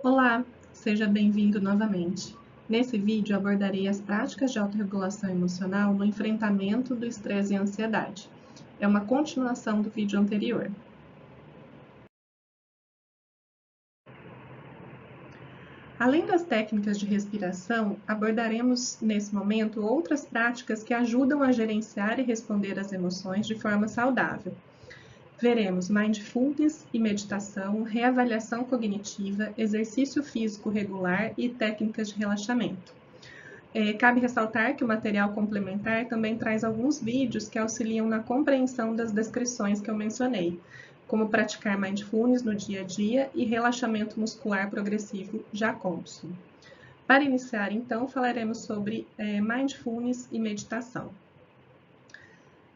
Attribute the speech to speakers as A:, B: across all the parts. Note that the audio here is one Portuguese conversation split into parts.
A: Olá, seja bem-vindo novamente. Nesse vídeo abordarei as práticas de autorregulação emocional no enfrentamento do estresse e ansiedade. É uma continuação do vídeo anterior. Além das técnicas de respiração, abordaremos nesse momento outras práticas que ajudam a gerenciar e responder às emoções de forma saudável. Veremos mindfulness e meditação, reavaliação cognitiva, exercício físico regular e técnicas de relaxamento. Cabe ressaltar que o material complementar também traz alguns vídeos que auxiliam na compreensão das descrições que eu mencionei, como praticar mindfulness no dia a dia e relaxamento muscular progressivo Jacobson. Para iniciar, então, falaremos sobre mindfulness e meditação.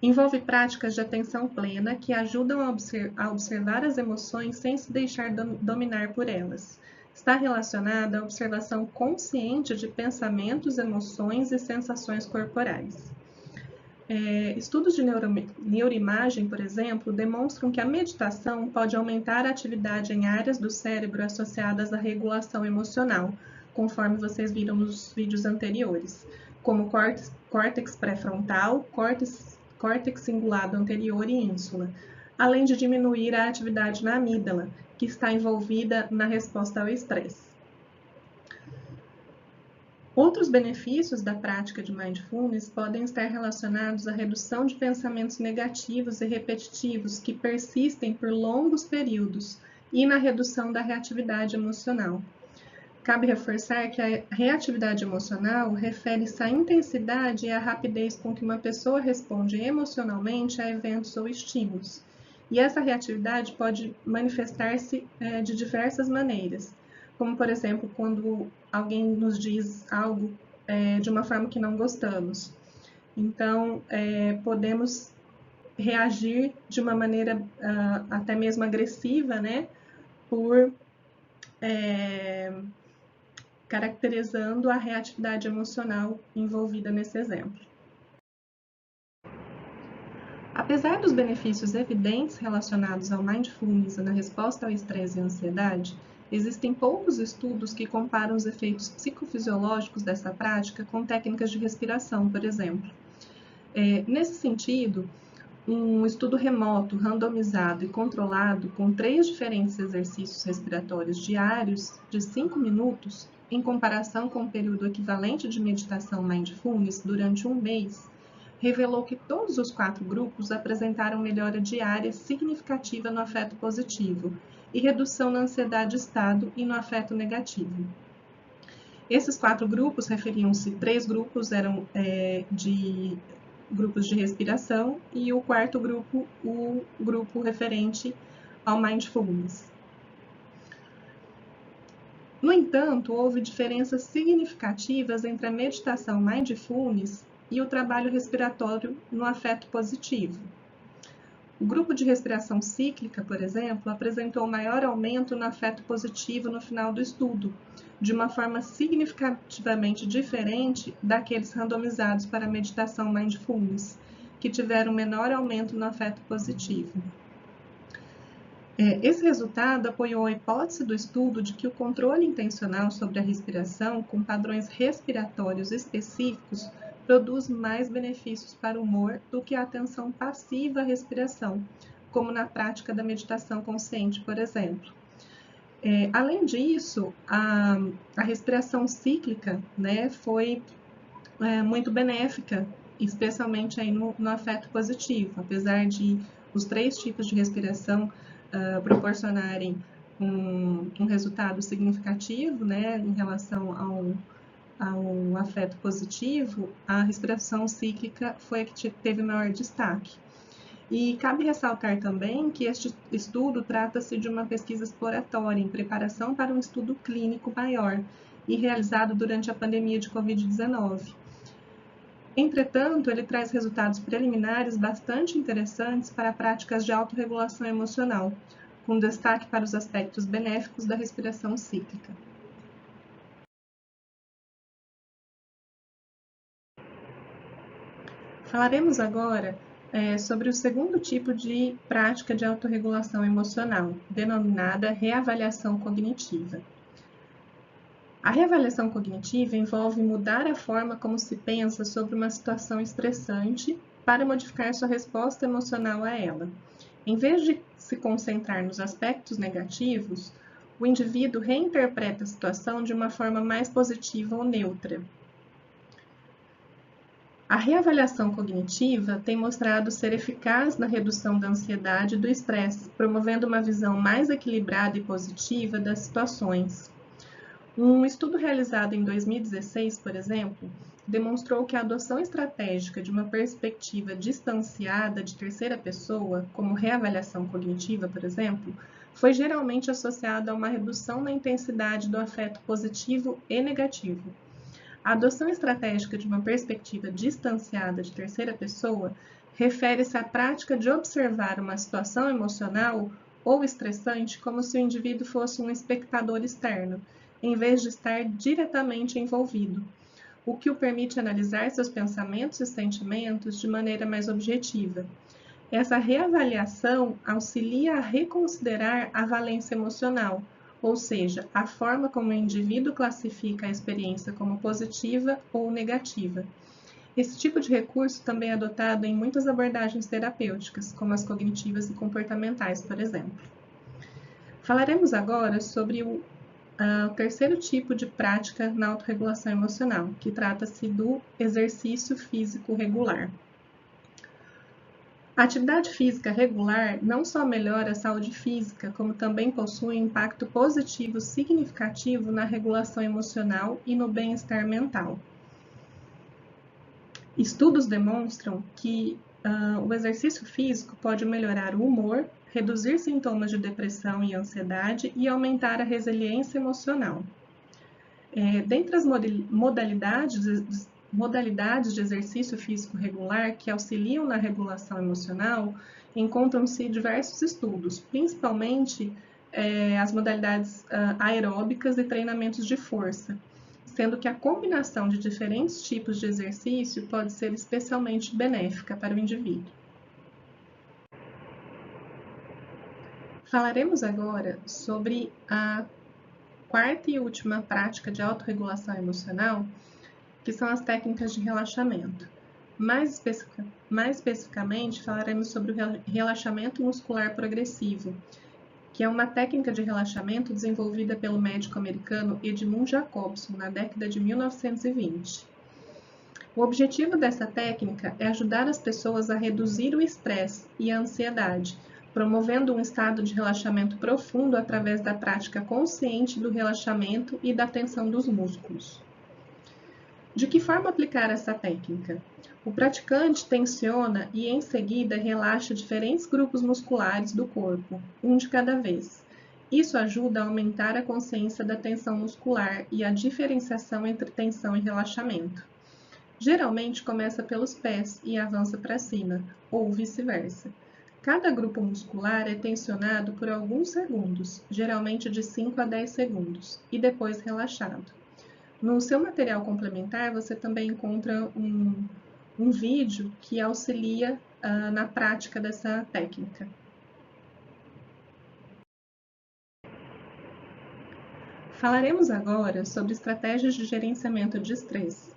A: Envolve práticas de atenção plena que ajudam a observar as emoções sem se deixar dominar por elas. Está relacionada à observação consciente de pensamentos, emoções e sensações corporais. Estudos de neuroimagem, por exemplo, demonstram que a meditação pode aumentar a atividade em áreas do cérebro associadas à regulação emocional, conforme vocês viram nos vídeos anteriores, como córtex pré-frontal, córtex cingulado anterior e ínsula, além de diminuir a atividade na amígdala, que está envolvida na resposta ao estresse. Outros benefícios da prática de mindfulness podem estar relacionados à redução de pensamentos negativos e repetitivos que persistem por longos períodos e na redução da reatividade emocional. Cabe reforçar que a reatividade emocional refere-se à intensidade e à rapidez com que uma pessoa responde emocionalmente a eventos ou estímulos. E essa reatividade pode manifestar-se de diversas maneiras, como, por exemplo, quando alguém nos diz algo de uma forma que não gostamos. Então, podemos reagir de uma maneira até mesmo agressiva, né, por caracterizando a reatividade emocional envolvida nesse exemplo. Apesar dos benefícios evidentes relacionados ao mindfulness na resposta ao estresse e ansiedade, existem poucos estudos que comparam os efeitos psicofisiológicos dessa prática com técnicas de respiração, por exemplo. Nesse sentido, um estudo remoto, randomizado e controlado com 3 diferentes exercícios respiratórios diários de 5 minutos, em comparação com o período equivalente de meditação mindfulness durante um mês, revelou que todos os 4 grupos apresentaram melhora diária significativa no afeto positivo e redução na ansiedade estado e no afeto negativo. Esses 4 grupos referiam-se, 3 grupos eram de grupos de respiração e o quarto grupo, o grupo referente ao mindfulness. No entanto, houve diferenças significativas entre a meditação mindfulness e o trabalho respiratório no afeto positivo. O grupo de respiração cíclica, por exemplo, apresentou maior aumento no afeto positivo no final do estudo, de uma forma significativamente diferente daqueles randomizados para a meditação mindfulness, que tiveram menor aumento no afeto positivo. Esse resultado apoiou a hipótese do estudo de que o controle intencional sobre a respiração, com padrões respiratórios específicos, produz mais benefícios para o humor do que a atenção passiva à respiração, como na prática da meditação consciente, por exemplo. Além disso, a respiração cíclica, né, foi muito benéfica, especialmente aí no afeto positivo, apesar de os 3 tipos de respiração proporcionarem um resultado significativo, né, em relação ao afeto positivo, a respiração cíclica foi a que teve maior destaque. E cabe ressaltar também que este estudo trata-se de uma pesquisa exploratória em preparação para um estudo clínico maior e realizado durante a pandemia de Covid-19. Entretanto, ele traz resultados preliminares bastante interessantes para práticas de autorregulação emocional, com destaque para os aspectos benéficos da respiração cíclica. Falaremos agora sobre o segundo tipo de prática de autorregulação emocional, denominada reavaliação cognitiva. A reavaliação cognitiva envolve mudar a forma como se pensa sobre uma situação estressante para modificar sua resposta emocional a ela. Em vez de se concentrar nos aspectos negativos, o indivíduo reinterpreta a situação de uma forma mais positiva ou neutra. A reavaliação cognitiva tem mostrado ser eficaz na redução da ansiedade e do estresse, promovendo uma visão mais equilibrada e positiva das situações. Um estudo realizado em 2016, por exemplo, demonstrou que a adoção estratégica de uma perspectiva distanciada de terceira pessoa, como reavaliação cognitiva, por exemplo, foi geralmente associada a uma redução na intensidade do afeto positivo e negativo. A adoção estratégica de uma perspectiva distanciada de terceira pessoa refere-se à prática de observar uma situação emocional ou estressante como se o indivíduo fosse um espectador externo, em vez de estar diretamente envolvido, o que o permite analisar seus pensamentos e sentimentos de maneira mais objetiva. Essa reavaliação auxilia a reconsiderar a valência emocional, ou seja, a forma como o indivíduo classifica a experiência como positiva ou negativa. Esse tipo de recurso também é adotado em muitas abordagens terapêuticas, como as cognitivas e comportamentais, por exemplo. Falaremos agora sobre o terceiro tipo de prática na autorregulação emocional, que trata-se do exercício físico regular. A atividade física regular não só melhora a saúde física, como também possui um impacto positivo significativo na regulação emocional e no bem-estar mental. Estudos demonstram que o exercício físico pode melhorar o humor, reduzir sintomas de depressão e ansiedade e aumentar a resiliência emocional. Dentre as modalidades de exercício físico regular que auxiliam na regulação emocional, encontram-se diversos estudos, principalmente as modalidades aeróbicas e treinamentos de força, sendo que a combinação de diferentes tipos de exercício pode ser especialmente benéfica para o indivíduo. Falaremos agora sobre a quarta e última prática de autorregulação emocional, que são as técnicas de relaxamento. Mais especificamente, falaremos sobre o relaxamento muscular progressivo, que é uma técnica de relaxamento desenvolvida pelo médico americano Edmund Jacobson na década de 1920. O objetivo dessa técnica é ajudar as pessoas a reduzir o estresse e a ansiedade, promovendo um estado de relaxamento profundo através da prática consciente do relaxamento e da tensão dos músculos. De que forma aplicar essa técnica? O praticante tensiona e, em seguida, relaxa diferentes grupos musculares do corpo, um de cada vez. Isso ajuda a aumentar a consciência da tensão muscular e a diferenciação entre tensão e relaxamento. Geralmente começa pelos pés e avança para cima, ou vice-versa. Cada grupo muscular é tensionado por alguns segundos, geralmente de 5 a 10 segundos, e depois relaxado. No seu material complementar, você também encontra um vídeo que auxilia na prática dessa técnica. Falaremos agora sobre estratégias de gerenciamento de estresse.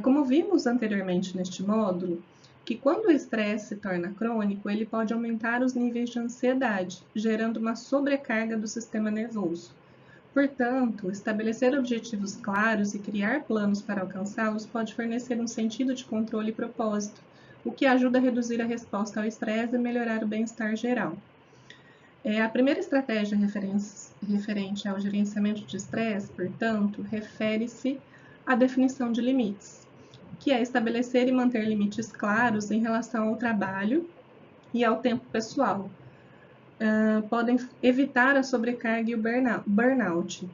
A: Como vimos anteriormente neste módulo, que quando o estresse se torna crônico, ele pode aumentar os níveis de ansiedade, gerando uma sobrecarga do sistema nervoso. Portanto, estabelecer objetivos claros e criar planos para alcançá-los pode fornecer um sentido de controle e propósito, o que ajuda a reduzir a resposta ao estresse e melhorar o bem-estar geral. A primeira estratégia referente ao gerenciamento de estresse, portanto, refere-se à definição de limites, que é estabelecer e manter limites claros em relação ao trabalho e ao tempo pessoal. Podem evitar a sobrecarga e o burnout.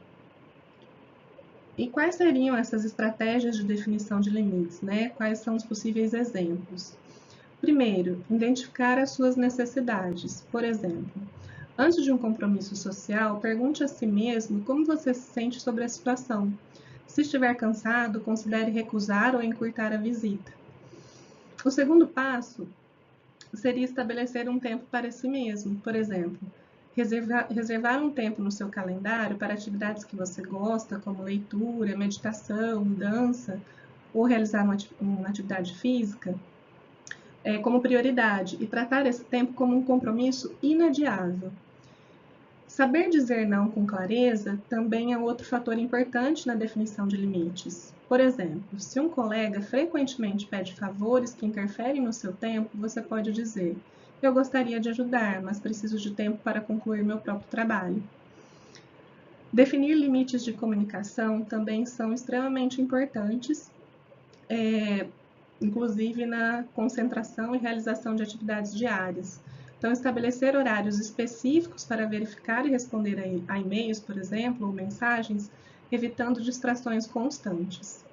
A: E quais seriam essas estratégias de definição de limites, né? Quais são os possíveis exemplos? Primeiro, identificar as suas necessidades. Por exemplo, antes de um compromisso social, pergunte a si mesmo como você se sente sobre a situação. Se estiver cansado, considere recusar ou encurtar a visita. O segundo passo seria estabelecer um tempo para si mesmo. Por exemplo, reservar um tempo no seu calendário para atividades que você gosta, como leitura, meditação, dança, ou realizar uma atividade física, como prioridade e tratar esse tempo como um compromisso inadiável. Saber dizer não com clareza também é outro fator importante na definição de limites. Por exemplo, se um colega frequentemente pede favores que interferem no seu tempo, você pode dizer: eu gostaria de ajudar, mas preciso de tempo para concluir meu próprio trabalho. Definir limites de comunicação também são extremamente importantes, inclusive na concentração e realização de atividades diárias. Então, estabelecer horários específicos para verificar e responder a e-mails, por exemplo, ou mensagens, evitando distrações constantes.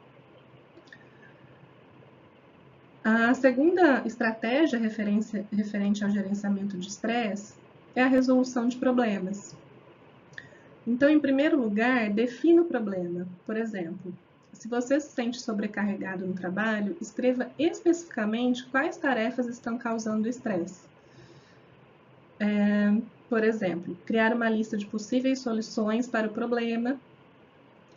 A: A segunda estratégia referente ao gerenciamento de estresse é a resolução de problemas. Então, em primeiro lugar, defina o problema. Por exemplo, se você se sente sobrecarregado no trabalho, escreva especificamente quais tarefas estão causando estresse. Por exemplo, criar uma lista de possíveis soluções para o problema,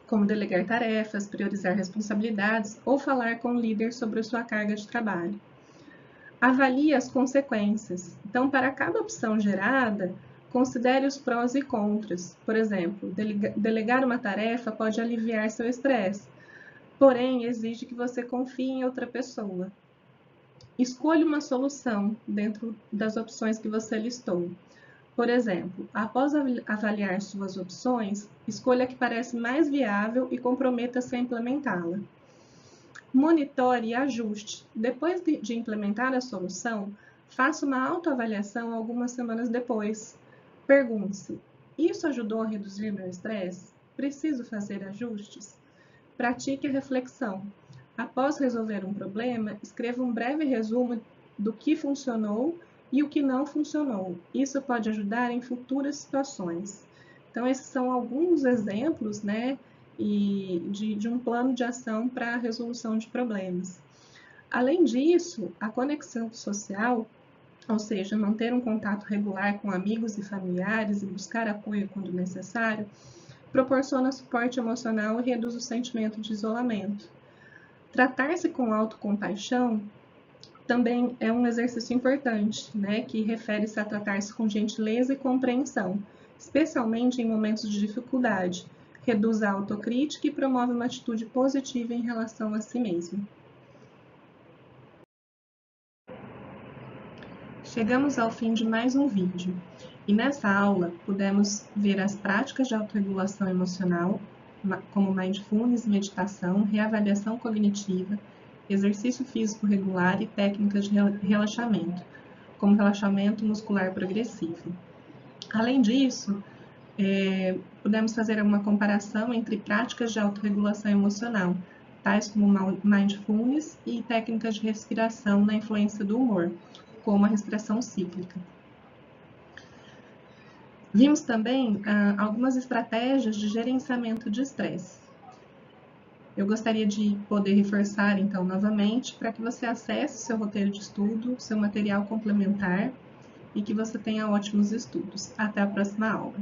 A: como delegar tarefas, priorizar responsabilidades ou falar com o líder sobre a sua carga de trabalho. Avalie as consequências. Então, para cada opção gerada, considere os prós e contras. Por exemplo, delegar uma tarefa pode aliviar seu estresse, porém exige que você confie em outra pessoa. Escolha uma solução dentro das opções que você listou. Por exemplo, após avaliar suas opções, escolha a que parece mais viável e comprometa-se a implementá-la. Monitore e ajuste. Depois de implementar a solução, faça uma autoavaliação algumas semanas depois. Pergunte-se: isso ajudou a reduzir meu estresse? Preciso fazer ajustes? Pratique a reflexão. Após resolver um problema, escreva um breve resumo do que funcionou e o que não funcionou. Isso pode ajudar em futuras situações. Então, esses são alguns exemplos, de um plano de ação para a resolução de problemas. Além disso, a conexão social, ou seja, manter um contato regular com amigos e familiares e buscar apoio quando necessário, proporciona suporte emocional e reduz o sentimento de isolamento. Tratar-se com autocompaixão também é um exercício importante, que refere-se a tratar-se com gentileza e compreensão, especialmente em momentos de dificuldade, reduz a autocrítica e promove uma atitude positiva em relação a si mesmo. Chegamos ao fim de mais um vídeo, e nessa aula pudemos ver as práticas de autorregulação emocional, como mindfulness, meditação, reavaliação cognitiva, exercício físico regular e técnicas de relaxamento, como relaxamento muscular progressivo. Além disso, pudemos fazer uma comparação entre práticas de autorregulação emocional, tais como mindfulness e técnicas de respiração na influência do humor, como a respiração cíclica. Vimos também algumas estratégias de gerenciamento de estresse. Eu gostaria de poder reforçar, então, novamente, para que você acesse seu roteiro de estudo, seu material complementar e que você tenha ótimos estudos. Até a próxima aula.